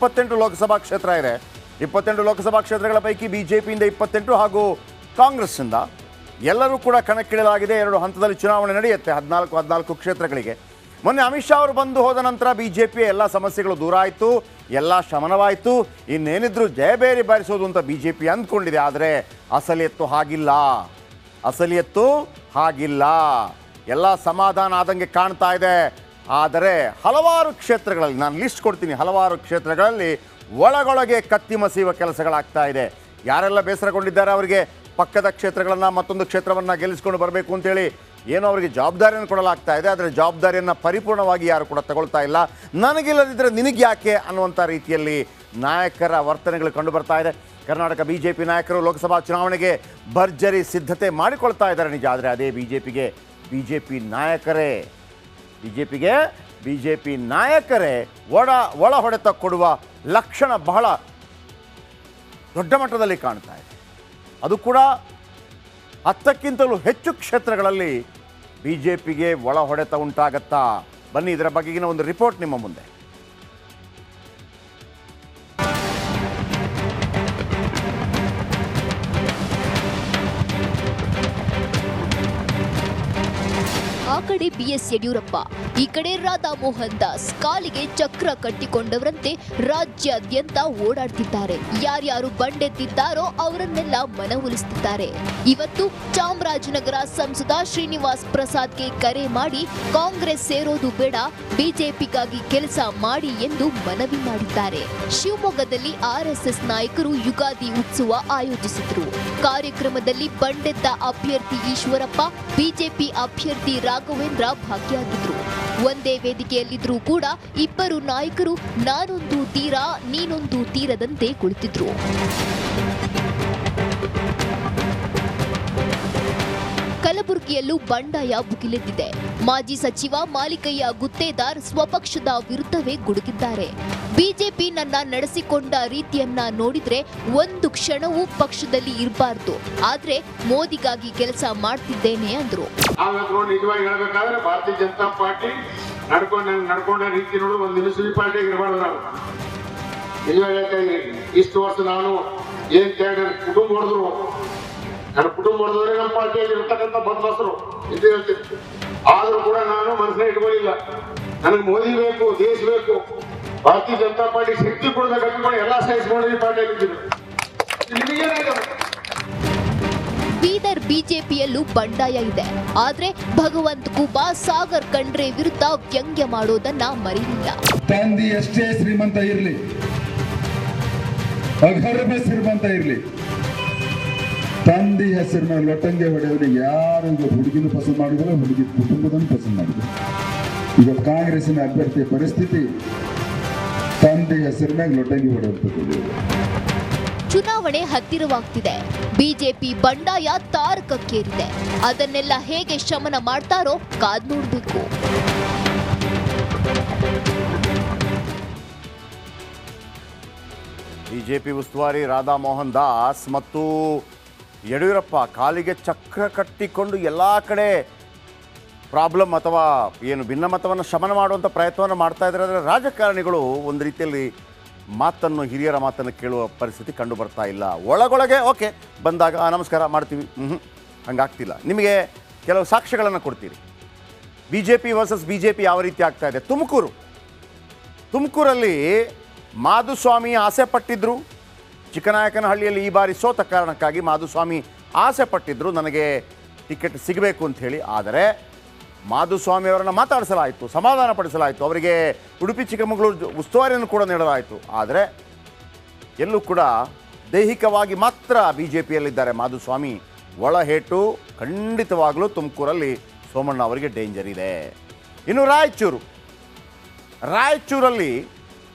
28 ಲೋಕಸಭಾ ಕ್ಷೇತ್ರ ಇದೆ. 28 ಲೋಕಸಭಾ ಕ್ಷೇತ್ರಗಳ ಪೈಕಿ ಬಿಜೆಪಿಯಿಂದ 28 ಹಾಗೂ ಕಾಂಗ್ರೆಸ್ಸಿಂದ ಎಲ್ಲರೂ ಕೂಡ ಕಣಕ್ಕಿಳಿಯಲಾಗಿದೆ. 2 ಹಂತದಲ್ಲಿ ಚುನಾವಣೆ ನಡೆಯುತ್ತೆ 14 ಕ್ಷೇತ್ರಗಳಿಗೆ. ಮೊನ್ನೆ ಅಮಿತ್ ಶಾ ಅವರು ಬಂದು ಹೋದ ನಂತರ ಬಿಜೆಪಿಯ ಎಲ್ಲ ಸಮಸ್ಯೆಗಳು ದೂರ ಆಯಿತು, ಎಲ್ಲ ಶಮನವಾಯಿತು. ಇನ್ನೇನಿದ್ರು ಜಯಬೇರಿ ಬಾರಿಸೋದು ಅಂತ ಬಿಜೆಪಿ ಅಂದ್ಕೊಂಡಿದೆ. ಆದರೆ ಅಸಲಿಯತ್ತು ಹಾಗಿಲ್ಲ. ಎಲ್ಲ ಸಮಾಧಾನ ಆದಂಗೆ ಕಾಣ್ತಾ ಇದೆ. ಆದರೆ ಹಲವಾರು ಕ್ಷೇತ್ರಗಳಲ್ಲಿ, ನಾನು ಲಿಸ್ಟ್ ಕೊಡ್ತೀನಿ, ಹಲವಾರು ಕ್ಷೇತ್ರಗಳಲ್ಲಿ ಒಳಗೊಳಗೆ ಕತ್ತಿ ಮಸೀವ ಕೆಲಸಗಳಾಗ್ತಾ ಇದೆ. ಯಾರೆಲ್ಲ ಬೇಸರಗೊಂಡಿದ್ದಾರೆ ಅವರಿಗೆ ಪಕ್ಕದ ಕ್ಷೇತ್ರಗಳನ್ನು, ಮತ್ತೊಂದು ಕ್ಷೇತ್ರವನ್ನು ಗೆಲ್ಲಿಸ್ಕೊಂಡು ಬರಬೇಕು ಅಂತೇಳಿ ಏನೋ ಅವರಿಗೆ ಜವಾಬ್ದಾರಿಯನ್ನು ಕೊಡಲಾಗ್ತಾ ಇದೆ. ಆದರೆ ಜವಾಬ್ದಾರಿಯನ್ನು ಪರಿಪೂರ್ಣವಾಗಿ ಯಾರು ಕೂಡ ತಗೊಳ್ತಾ ಇಲ್ಲ. ನನಗಿಲ್ಲದಿದ್ದರೆ ನಿನಗೆ ಯಾಕೆ ಅನ್ನುವಂಥ ರೀತಿಯಲ್ಲಿ ನಾಯಕರ ವರ್ತನೆಗಳು ಕಂಡು ಬರ್ತಾ ಇದೆ. ಕರ್ನಾಟಕ ಬಿಜೆಪಿ ನಾಯಕರು ಲೋಕಸಭಾ ಚುನಾವಣೆಗೆ ಭರ್ಜರಿ ಸಿದ್ಧತೆ ಮಾಡಿಕೊಳ್ತಾ ಇದ್ದಾರೆ ನಿಜ. ಆದರೆ ಅದೇ ಬಿಜೆಪಿ ನಾಯಕರೇ ಒಳ ಹೊಡೆತ ಕೊಡುವ ಲಕ್ಷಣ ಬಹಳ ದೊಡ್ಡ ಮಟ್ಟದಲ್ಲಿ ಕಾಣ್ತಾ ಇದೆ. ಅದು ಕೂಡ 10ಕ್ಕಿಂತಲೂ ಹೆಚ್ಚು ಕ್ಷೇತ್ರಗಳಲ್ಲಿ ಬಿಜೆಪಿಗೆ ಒಳ ಹೊಡೆತ ಉಂಟಾಗತ್ತಾ? ಬನ್ನಿ ಇದರ ಬಗೆಗಿನ ಒಂದು ರಿಪೋರ್ಟ್ ನಿಮ್ಮ ಮುಂದೆ. ಆ ಕಡೆ ಬಿಎಸ್ ಯಡಿಯೂರಪ್ಪ, ಈ ಕಡೆ ರಾಧಾ ಮೋಹನ್ ದಾಸ್ ಕಾಲಿಗೆ ಚಕ್ರ ಕಟ್ಟಿಕೊಂಡವರಂತೆ ರಾಜ್ಯಾದ್ಯಂತ ಓಡಾಡ್ತಿದ್ದಾರೆ. ಯಾರ್ಯಾರು ಬಂಡೆತ್ತಿದ್ದಾರೋ ಅವರನ್ನೆಲ್ಲ ಮನವೊಲಿಸುತ್ತಿದ್ದಾರೆ. ಇವತ್ತು ಚಾಮರಾಜನಗರ ಸಂಸದ ಶ್ರೀನಿವಾಸ್ ಪ್ರಸಾದ್ಗೆ ಕರೆ ಮಾಡಿ ಕಾಂಗ್ರೆಸ್ ಸೇರೋದು ಬೇಡ, ಬಿಜೆಪಿಗಾಗಿ ಕೆಲಸ ಮಾಡಿ ಎಂದು ಮನವಿ ಮಾಡಿದ್ದಾರೆ. ಶಿವಮೊಗ್ಗದಲ್ಲಿ ಆರ್ಎಸ್ಎಸ್ ನಾಯಕರು ಯುಗಾದಿ ಉತ್ಸವ ಆಯೋಜಿಸಿದ್ರು. ಕಾರ್ಯಕ್ರಮದಲ್ಲಿ ಬಂಡೆತ್ತ ಅಭ್ಯರ್ಥಿ ಈಶ್ವರಪ್ಪ, ಬಿಜೆಪಿ ಅಭ್ಯರ್ಥಿ ರಾಘವೇಂದ್ರ ಭಾಗಿಯಾಗಿದ್ರು. ಒಂದೇ ವೇದಿಕೆಯಲ್ಲಿದ್ರೂ ಕೂಡ ಇಬ್ಬರು ನಾಯಕರು ನಾನೊಂದು ತೀರ ನೀನೊಂದು ತೀರದಂತೆ ಕುಳಿತಿದ್ರು. ಕಲಬುರಗಿಯಲ್ಲೂ ಬಂಡಾಯ ಭುಗಿಲೆದ್ದಿದೆ. ಮಾಜಿ ಸಚಿವ ಮಾಲಿಕಯ್ಯ ಗುತ್ತೇದಾರ್ ಸ್ವಪಕ್ಷದ ವಿರುದ್ಧವೇ ಗುಡುಗಿದ್ದಾರೆ. ಬಿಜೆಪಿ ನನ್ನ ನಡೆಸಿಕೊಂಡ ರೀತಿಯನ್ನ ನೋಡಿದ್ರೆ ಒಂದು ಕ್ಷಣವೂ ಪಕ್ಷದಲ್ಲಿ ಇರಬಾರ್ದು, ಆದ್ರೆ ಮೋದಿಗಾಗಿ ಕೆಲಸ ಮಾಡ್ತಿದ್ದೇನೆ ಅಂದ್ರು. ನಿಜವಾಗಿ ಹೇಳ್ಬೇಕಾದ್ರೆ ಭಾರತೀಯ ಜನತಾ ಪಾರ್ಟಿ ನಡ್ಕೊಂಡ ರೀತಿ ನೋಡು ಒಂದು ದಿನ ಪಾರ್ಟಿ ಇರಬಾರ್ದು. ನಾವು ನಿಜವಾಗಿ ಹೇಳ್ತಾ ಇದ್ದೀನಿ, ಇಷ್ಟು ವರ್ಷ ನಾನು ಏನ್ ಕುಟುಂಬ ಹೊಡೆದ್ರು, ನನ್ನ ಕುಟುಂಬ ಹೊಡೆದ್ರೆ ನಮ್ಮ ಪಾರ್ಟಿಯಲ್ಲಿ ಇರ್ತಕ್ಕಂಥ ಬದಲಾಸರು ಇದು ಹೇಳ್ತೀನಿ. ಆದ್ರೂ ಕೂಡ ನಾನು ಮನಸ್ಸನ್ನ ಇಟ್ಕೊಳ್ಳಿಲ್ಲ. ನನಗೆ ಮೋದಿ ಬೇಕು, ದೇಶ ಬೇಕು, ಭಾರತೀಯ ಜನತಾ ಪಾರ್ಟಿ ಶಕ್ತಿ ಕೊಡ್ಬೇಕಂತ ಎಲ್ಲ ಸಹಿಸ್ಕೊಂಡು ಈ ಪಾರ್ಟಿಯಲ್ಲಿ ಇದ್ದೀನಿ. ಬೀದರ್ ಬಿಜೆಪಿಯಲ್ಲೂ ಬಂಡಾಯ ಇದೆ. ಆದ್ರೆ ಭಗವಂತ್ ಖೂಬಾ ಸಾಗರ್ ಖಂಡ್ರೆ ವಿರುದ್ಧ ವ್ಯಂಗ್ಯ ಮಾಡೋದನ್ನ ಮರೆಯಲಿಲ್ಲ. ತಂದಿ ಎಷ್ಟೇ ಶ್ರೀಮಂತ ಇರ್ಲಿ, ಅಗರ್ಭ ಶ್ರೀಮಂತ ಇರ್ಲಿ, ತಂದಿ ಹೆಸರಿನ ಲೊಟ್ಟಂಗೆ ಹೊಡೆಯೋರು ಯಾರು ಈಗ ಹುಡುಗಿನ ಪಸಂದ್ ಮಾಡಿದ್ರೆ ಹುಡುಗಿ ಕುಟುಂಬದನ್ನು ಪಸಂದ್ ಮಾಡಿದ್ರು. ಇವತ್ತು ಕಾಂಗ್ರೆಸ್ಸಿನ ಅಭ್ಯರ್ಥಿಯ ಪರಿಸ್ಥಿತಿ ತಂದಿ ಹೆಸರಿನಾಗ ಲೊಟ್ಟಂಗಿ ಹೊಡೆಯುತ್ತದೆ. ಚುನಾವಣೆ ಹತ್ತಿರವಾಗ್ತಿದೆ. ಬಿಜೆಪಿ ಬಂಡಾಯ ತಾರಕಕ್ಕೇರಿದೆ. ಅದನ್ನೆಲ್ಲ ಹೇಗೆ ಶಮನ ಮಾಡ್ತಾರೋ ಕಾದ್ ನೋಡ್ಬೇಕು. ಬಿಜೆಪಿ ಉಸ್ತುವಾರಿ ರಾಧಾ ಮೋಹನ್ ದಾಸ್ ಮತ್ತು ಯಡಿಯೂರಪ್ಪ ಕಾಲಿಗೆ ಚಕ್ರ ಕಟ್ಟಿಕೊಂಡು ಎಲ್ಲ ಕಡೆ ಪ್ರಾಬ್ಲಮ್ ಅಥವಾ ಏನು ಭಿನ್ನಮತವನ್ನು ಶಮನ ಮಾಡುವಂಥ ಪ್ರಯತ್ನವನ್ನು ಮಾಡ್ತಾ ಇದ್ದಾರೆ. ಆದರೆ ರಾಜಕಾರಣಿಗಳು ಒಂದು ರೀತಿಯಲ್ಲಿ ಹಿರಿಯರ ಮಾತನ್ನು ಕೇಳುವ ಪರಿಸ್ಥಿತಿ ಕಂಡು ಬರ್ತಾ ಇಲ್ಲ. ಒಳಗೊಳಗೆ ಓಕೆ ಬಂದಾಗ ನಮಸ್ಕಾರ ಮಾಡ್ತೀವಿ, ಹಂಗಾಗ್ತಿಲ್ಲ. ನಿಮಗೆ ಕೆಲವು ಸಾಕ್ಷ್ಯಗಳನ್ನು ಕೊಡ್ತೀರಿ. ಬಿಜೆಪಿ ವರ್ಸಸ್ ಬಿಜೆಪಿ ಯಾವ ರೀತಿ ಆಗ್ತಾ ಇದೆ. ತುಮಕೂರಲ್ಲಿ ಮಾಧುಸ್ವಾಮಿ ಆಸೆ ಪಟ್ಟಿದ್ರು. ಚಿಕ್ಕನಾಯಕನಹಳ್ಳಿಯಲ್ಲಿ ಈ ಬಾರಿ ಸೋತ ಕಾರಣಕ್ಕಾಗಿ ಮಾಧುಸ್ವಾಮಿ ಆಸೆ ಪಟ್ಟಿದ್ರು ನನಗೆ ಟಿಕೆಟ್ ಸಿಗಬೇಕು ಅಂಥೇಳಿ. ಆದರೆ ಮಾಧುಸ್ವಾಮಿ ಅವರನ್ನು ಮಾತಾಡಿಸಲಾಯಿತು, ಸಮಾಧಾನ ಪಡಿಸಲಾಯಿತು, ಅವರಿಗೆ ಉಡುಪಿ ಚಿಕ್ಕಮಗಳೂರು ಉಸ್ತುವಾರಿಯನ್ನು ಕೂಡ ನೀಡಲಾಯಿತು. ಆದರೆ ಎಲ್ಲೂ ಕೂಡ ದೈಹಿಕವಾಗಿ ಮಾತ್ರ ಬಿಜೆಪಿಯಲ್ಲಿದ್ದಾರೆ ಮಾಧುಸ್ವಾಮಿ. ಒಳಹೇಟು ಖಂಡಿತವಾಗಲೂ ತುಮಕೂರಲ್ಲಿ ಸೋಮಣ್ಣ ಅವರಿಗೆ ಡೇಂಜರ್ ಇದೆ. ಇನ್ನು ರಾಯಚೂರಲ್ಲಿ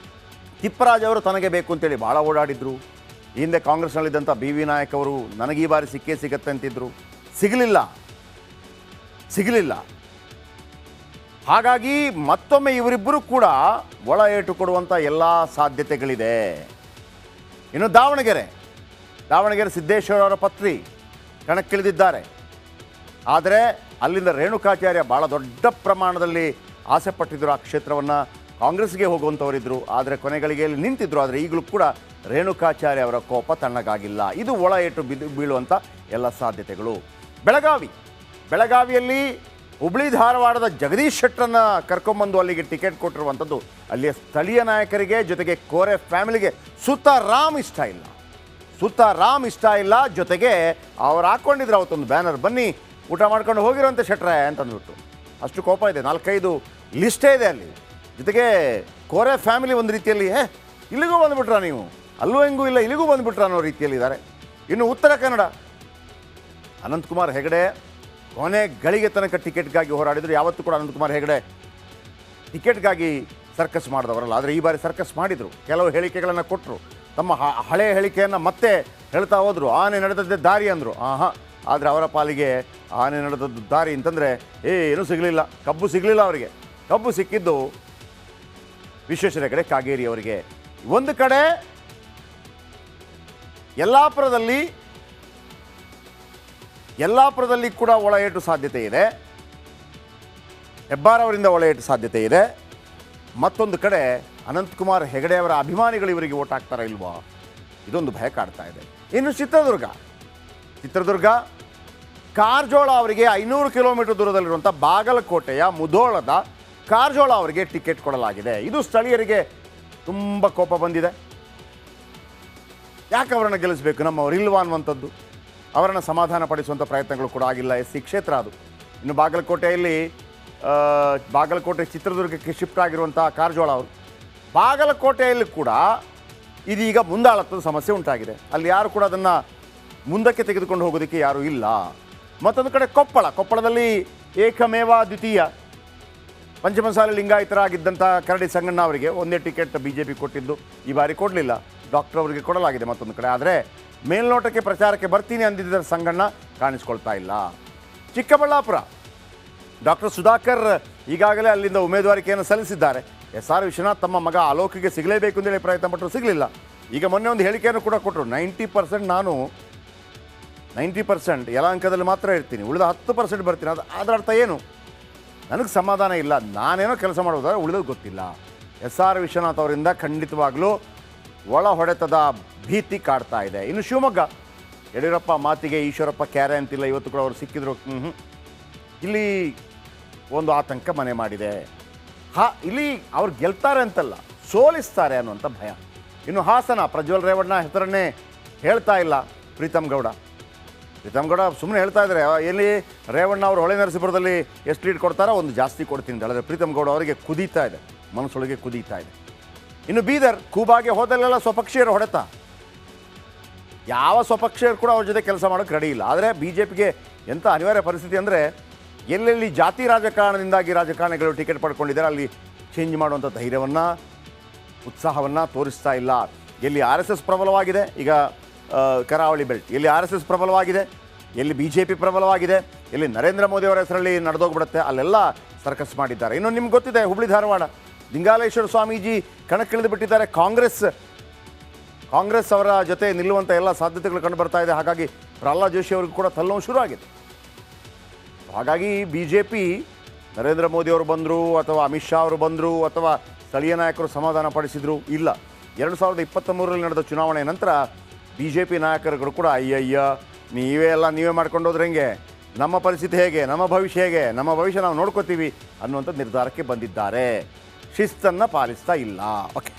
ತಿಪ್ಪರಾಜ್ ಅವರು ತನಗೆ ಬೇಕು ಅಂತೇಳಿ ಭಾಳ ಓಡಾಡಿದ್ರು. ಹಿಂದೆ ಕಾಂಗ್ರೆಸ್ನಲ್ಲಿದ್ದಂಥ BV ನಾಯಕ್ ಅವರು ನನಗೆ ಈ ಬಾರಿ ಸಿಗತ್ತೆ ಅಂತಿದ್ರು, ಸಿಗಲಿಲ್ಲ. ಹಾಗಾಗಿ ಮತ್ತೊಮ್ಮೆ ಇವರಿಬ್ಬರು ಕೂಡ ಒಳ ಏಟು ಕೊಡುವಂಥ ಎಲ್ಲ ಸಾಧ್ಯತೆಗಳಿದೆ. ಇನ್ನು ದಾವಣಗೆರೆ ಸಿದ್ದೇಶ್ವರ ಅವರ ಪತ್ನಿ ಕಣಕ್ಕಿಳಿದಿದ್ದಾರೆ. ಆದರೆ ಅಲ್ಲಿಂದ ರೇಣುಕಾಚಾರ್ಯ ಭಾಳ ದೊಡ್ಡ ಪ್ರಮಾಣದಲ್ಲಿ ಆಸೆ ಪಟ್ಟಿದ್ದರು ಆ ಕ್ಷೇತ್ರವನ್ನು ಕಾಂಗ್ರೆಸ್ಗೆ ಹೋಗುವಂಥವರಿದ್ದರು, ಆದರೆ ಕೊನೆಗಳಿಗೆಯಲ್ಲಿ ನಿಂತಿದ್ರು. ಆದರೆ ಈಗಲೂ ಕೂಡ ರೇಣುಕಾಚಾರ್ಯ ಅವರ ಕೋಪ ತಣ್ಣಗಾಗಿಲ್ಲ. ಇದು ಒಳ ಏಟು ಬೀಳುವಂಥ ಎಲ್ಲ ಸಾಧ್ಯತೆಗಳು. ಬೆಳಗಾವಿಯಲ್ಲಿ ಹುಬ್ಳಿ ಧಾರವಾಡದ ಜಗದೀಶ್ ಶೆಟ್ಟರನ್ನ ಕರ್ಕೊಂಬಂದು ಅಲ್ಲಿಗೆ ಟಿಕೆಟ್ ಕೊಟ್ಟಿರುವಂಥದ್ದು ಅಲ್ಲಿಯ ಸ್ಥಳೀಯ ನಾಯಕರಿಗೆ, ಜೊತೆಗೆ ಕೋರೆ ಫ್ಯಾಮಿಲಿಗೆ ಸುತಾರಾಮ್ ಇಷ್ಟ ಇಲ್ಲ. ಜೊತೆಗೆ ಅವ್ರು ಹಾಕ್ಕೊಂಡಿದ್ರು ಅವತ್ತೊಂದು ಬ್ಯಾನರ್, ಬನ್ನಿ ಊಟ ಮಾಡ್ಕೊಂಡು ಹೋಗಿರೋಂಥ ಶೆಟ್ರೆ ಅಂತಂದ್ಬಿಟ್ಟು. ಅಷ್ಟು ಕೋಪ ಇದೆ, 4-5 ಲಿಸ್ಟೇ ಇದೆ ಅಲ್ಲಿ. ಜೊತೆಗೆ ಕೋರೆ ಫ್ಯಾಮಿಲಿ ಒಂದು ರೀತಿಯಲ್ಲಿ ಇಲ್ಲಿಗೂ ಬಂದುಬಿಟ್ರಾ ನೀವು, ಅಲ್ಲೂ ಹೆಂಗೂ ಇಲ್ಲ ಇಲ್ಲಿಗೂ ಬಂದುಬಿಟ್ರಾ ಅನ್ನೋ ರೀತಿಯಲ್ಲಿದ್ದಾರೆ. ಇನ್ನು ಉತ್ತರ ಕನ್ನಡ, ಅನಂತಕುಮಾರ್ ಹೆಗಡೆ ಕೊನೆ ಗಳಿಗೆ ತನಕ ಟಿಕೆಟ್ಗಾಗಿ ಹೋರಾಡಿದ್ರು. ಯಾವತ್ತೂ ಕೂಡ ಅನಂತಕುಮಾರ್ ಹೆಗಡೆ ಟಿಕೆಟ್ಗಾಗಿ ಸರ್ಕಸ್ ಮಾಡಿದವರಲ್ಲ, ಆದರೆ ಈ ಬಾರಿ ಸರ್ಕಸ್ ಮಾಡಿದರು. ಕೆಲವು ಹೇಳಿಕೆಗಳನ್ನು ಕೊಟ್ಟರು, ತಮ್ಮ ಹಳೆಯ ಹೇಳಿಕೆಯನ್ನು ಮತ್ತೆ ಹೇಳ್ತಾ ಹೋದರು. ಆನೆ ನಡೆದದ್ದೇ ದಾರಿ ಅಂದರು. ಆದರೆ ಅವರ ಪಾಲಿಗೆ ಆನೆ ನಡೆದದ್ದು ದಾರಿ ಅಂತಂದರೆ ಏನೂ ಸಿಗಲಿಲ್ಲ, ಕಬ್ಬು ಸಿಗಲಿಲ್ಲ ಅವರಿಗೆ. ಕಬ್ಬು ಸಿಕ್ಕಿದ್ದು ವಿಶ್ವೇಶ್ವರ ಹೆಗಡೆ ಕಾಗೇರಿ ಅವರಿಗೆ. ಒಂದು ಕಡೆ ಯಲ್ಲಾಪುರದಲ್ಲಿ ಕೂಡ ಒಳ ಏಟು ಸಾಧ್ಯತೆ ಇದೆ, ಹೆಬ್ಬಾರವರಿಂದ ಒಳ ಏಟು ಸಾಧ್ಯತೆ ಇದೆ. ಮತ್ತೊಂದು ಕಡೆ ಅನಂತಕುಮಾರ್ ಹೆಗಡೆ ಅವರ ಅಭಿಮಾನಿಗಳು ಇವರಿಗೆ ಓಟ್ ಹಾಕ್ತಾರಾ ಇಲ್ವಾ, ಇದೊಂದು ಭಯ ಕಾಡ್ತಾ ಇದೆ. ಇನ್ನು ಚಿತ್ರದುರ್ಗ ಕಾರಜೋಳ ಅವರಿಗೆ 500 ಕಿಲೋಮೀಟರ್ ದೂರದಲ್ಲಿರುವಂಥ ಬಾಗಲಕೋಟೆಯ ಮುಧೋಳದ ಕಾರಜೋಳ ಅವರಿಗೆ ಟಿಕೆಟ್ ಕೊಡಲಾಗಿದೆ. ಇದು ಸ್ಥಳೀಯರಿಗೆ ತುಂಬ ಕೋಪ ಬಂದಿದೆ. ಯಾಕೆ ಅವರನ್ನು ಗೆಲ್ಲಿಸಬೇಕು, ನಮ್ಮವರು ಇಲ್ವಾ ಅನ್ನುವಂಥದ್ದು. ಅವರನ್ನು ಸಮಾಧಾನ ಪಡಿಸುವಂಥ ಪ್ರಯತ್ನಗಳು ಕೂಡ ಆಗಿಲ್ಲ. SC ಕ್ಷೇತ್ರ ಅದು. ಇನ್ನು ಬಾಗಲಕೋಟೆ ಚಿತ್ರದುರ್ಗಕ್ಕೆ ಶಿಫ್ಟ್ ಆಗಿರುವಂಥ ಕಾರಜೋಳ ಅವರು, ಬಾಗಲಕೋಟೆಯಲ್ಲಿ ಕೂಡ ಇದೀಗ ಮುಂದಾಳತ್ವದ ಸಮಸ್ಯೆ ಉಂಟಾಗಿದೆ. ಅಲ್ಲಿ ಯಾರು ಕೂಡ ಅದನ್ನು ಮುಂದಕ್ಕೆ ತೆಗೆದುಕೊಂಡು ಹೋಗೋದಕ್ಕೆ ಯಾರೂ ಇಲ್ಲ. ಮತ್ತೊಂದು ಕಡೆ ಕೊಪ್ಪಳದಲ್ಲಿ ಏಕಮೇವ ದ್ವಿತೀಯ ಪಂಚಮಸಾಲಿ ಲಿಂಗಾಯತರಾಗಿದ್ದಂಥ ಕರಡಿ ಸಂಗಣ್ಣ ಅವರಿಗೆ ಒಂದೇ ಟಿಕೆಟ್ BJP ಕೊಟ್ಟಿದ್ದು, ಈ ಬಾರಿ ಕೊಡಲಿಲ್ಲ. ಡಾಕ್ಟರ್ ಅವರಿಗೆ ಕೊಡಲಾಗಿದೆ ಮತ್ತೊಂದು ಕಡೆ. ಆದರೆ ಮೇಲ್ನೋಟಕ್ಕೆ ಪ್ರಚಾರಕ್ಕೆ ಬರ್ತೀನಿ ಅಂದಿದ್ದ ಸಂಗಣ್ಣ ಕಾಣಿಸ್ಕೊಳ್ತಾ ಇಲ್ಲ. ಚಿಕ್ಕಬಳ್ಳಾಪುರ ಡಾಕ್ಟರ್ ಸುಧಾಕರ್ ಈಗಾಗಲೇ ಅಲ್ಲಿಂದ ಉಮೇದುವಾರಿಕೆಯನ್ನು ಸಲ್ಲಿಸಿದ್ದಾರೆ. SR ವಿಶ್ವನಾಥ್ ತಮ್ಮ ಮಗ ಅಲೋಕಿಗೆ ಸಿಗಲೇಬೇಕು ಅಂತೇಳಿ ಪ್ರಯತ್ನ ಪಟ್ಟರು, ಸಿಗಲಿಲ್ಲ. ಈಗ ಮೊನ್ನೆ ಒಂದು ಹೇಳಿಕೆಯನ್ನು ಕೂಡ ಕೊಟ್ಟರು, 90% ನಾನು 90% ಯಲಾಂಕದಲ್ಲಿ ಮಾತ್ರ ಇರ್ತೀನಿ, ಉಳಿದ 10% ಬರ್ತೀನಿ. ಅದರ ಅರ್ಥ ಏನು, ನನಗೆ ಸಮಾಧಾನ ಇಲ್ಲ, ನಾನೇನೋ ಕೆಲಸ ಮಾಡೋದಾದ್ರೆ ಉಳಿದೋದು ಗೊತ್ತಿಲ್ಲ. SR ವಿಶ್ವನಾಥ್ ಅವರಿಂದ ಖಂಡಿತವಾಗಲೂ ಒಳ ಹೊಡೆತದ ಭೀತಿ ಕಾಡ್ತಾ ಇದೆ. ಇನ್ನು ಶಿವಮೊಗ್ಗ, ಯಡಿಯೂರಪ್ಪ ಮಾತಿಗೆ ಈಶ್ವರಪ್ಪ ಕ್ಯಾರೆ ಅಂತಿಲ್ಲ. ಇವತ್ತು ಕೂಡ ಅವರು ಸಿಕ್ಕಿದ್ರು. ಇಲ್ಲಿ ಒಂದು ಆತಂಕ ಮನೆ ಮಾಡಿದೆ. ಇಲ್ಲಿ ಅವ್ರು ಗೆಲ್ತಾರೆ ಅಂತಲ್ಲ, ಸೋಲಿಸ್ತಾರೆ ಅನ್ನುವಂಥ ಭಯ. ಇನ್ನು ಹಾಸನ, ಪ್ರಜ್ವಲ್ ರೇವಣ್ಣ ಹೆಸರನ್ನೇ ಹೇಳ್ತಾ ಇಲ್ಲ ಪ್ರೀತಮ್ ಗೌಡ ಸುಮ್ಮನೆ ಹೇಳ್ತಾ ಇದ್ದಾರೆ. ಎಲ್ಲಿ ರೇವಣ್ಣ ಅವರು ಹೊಳೆ ನರಸೀಪುರದಲ್ಲಿ ಎಷ್ಟು ಲೀಡ್ ಕೊಡ್ತಾರೋ ಒಂದು ಜಾಸ್ತಿ ಕೊಡ್ತೀನಿ ಅಂತ ಹೇಳಿದ್ರೆ ಪ್ರೀತಮ್ ಗೌಡ ಅವರಿಗೆ ಕುದೀತಾ ಇದೆ, ಮನಸ್ಸೊಳಗೆ ಕುದೀತಾ ಇದೆ. ಇನ್ನು ಬೀದರ್, ಕೂಬಾಗೆ ಹೋದಲ್ಲೆಲ್ಲ ಸ್ವಪಕ್ಷೀಯರು ಹೊಡೆತ. ಯಾವ ಸ್ವಪಕ್ಷೀಯರು ಕೂಡ ಅವ್ರ ಜೊತೆ ಕೆಲಸ ಮಾಡೋಕ್ಕೆ ರೆಡಿ ಇಲ್ಲ. ಆದರೆ BJPಗೆ ಎಂಥ ಅನಿವಾರ್ಯ ಪರಿಸ್ಥಿತಿ ಅಂದರೆ, ಎಲ್ಲೆಲ್ಲಿ ಜಾತಿ ರಾಜಕಾರಣದಿಂದಾಗಿ ರಾಜಕಾರಣಿಗಳು ಟಿಕೆಟ್ ಪಡ್ಕೊಂಡಿದ್ದಾರೆ ಅಲ್ಲಿ ಚೇಂಜ್ ಮಾಡುವಂಥ ಧೈರ್ಯವನ್ನು, ಉತ್ಸಾಹವನ್ನು ತೋರಿಸ್ತಾ ಇಲ್ಲ. ಎಲ್ಲಿ RSS ಪ್ರಬಲವಾಗಿದೆ, ಈಗ ಕರಾವಳಿ ಬೆಲ್ಟ್, ಎಲ್ಲಿ RSS ಪ್ರಬಲವಾಗಿದೆ, ಎಲ್ಲಿ BJP ಪ್ರಬಲವಾಗಿದೆ, ಎಲ್ಲಿ ನರೇಂದ್ರ ಮೋದಿ ಅವರ ಹೆಸರಲ್ಲಿ ನಡೆದೋಗ್ಬಿಡುತ್ತೆ, ಅಲ್ಲೆಲ್ಲ ಸರ್ಕಸ್ ಮಾಡಿದ್ದಾರೆ. ಇನ್ನು ನಿಮ್ಗೆ ಗೊತ್ತಿದೆ, ಹುಬ್ಳಿ ಧಾರವಾಡ ಲಿಂಗಾಲೇಶ್ವರ ಸ್ವಾಮೀಜಿ ಕಣಕ್ಕಿಳಿದು ಬಿಟ್ಟಿದ್ದಾರೆ. ಕಾಂಗ್ರೆಸ್ ಅವರ ಜೊತೆ ನಿಲ್ಲುವಂಥ ಎಲ್ಲ ಸಾಧ್ಯತೆಗಳು ಕಂಡು ಬರ್ತಾ ಇದೆ. ಹಾಗಾಗಿ ಪ್ರಹ್ಲಾದ್ ಜೋಶಿ ಅವ್ರಿಗೂ ಕೂಡ ತಲೆನೋವು ಶುರು ಆಗಿದೆ. ಹಾಗಾಗಿ BJP ನರೇಂದ್ರ ಮೋದಿ ಅವರು ಬಂದರು ಅಥವಾ ಅಮಿತ್ ಶಾ ಅವರು ಬಂದರು ಅಥವಾ ಸ್ಥಳೀಯ ನಾಯಕರು ಸಮಾಧಾನ ಪಡಿಸಿದ್ರು ಇಲ್ಲ. 2023ರಲ್ಲಿ ನಡೆದ ಚುನಾವಣೆ ನಂತರ BJP ನಾಯಕರುಗಳು ಕೂಡ ಅಯ್ಯಯ್ಯ ನೀವೇ ಮಾಡ್ಕೊಂಡು ಹೋದ್ರೆ ಹೆಂಗೆ, ನಮ್ಮ ಪರಿಸ್ಥಿತಿ ಹೇಗೆ, ನಮ್ಮ ಭವಿಷ್ಯ ಹೇಗೆ, ನಮ್ಮ ಭವಿಷ್ಯ ನಾವು ನೋಡ್ಕೋತೀವಿ ಅನ್ನುವಂಥ ನಿರ್ಧಾರಕ್ಕೆ ಬಂದಿದ್ದಾರೆ. ಶಿಸ್ತನ್ನು ಪಾಲಿಸ್ತಾ ಇಲ್ಲ. ಓಕೆ.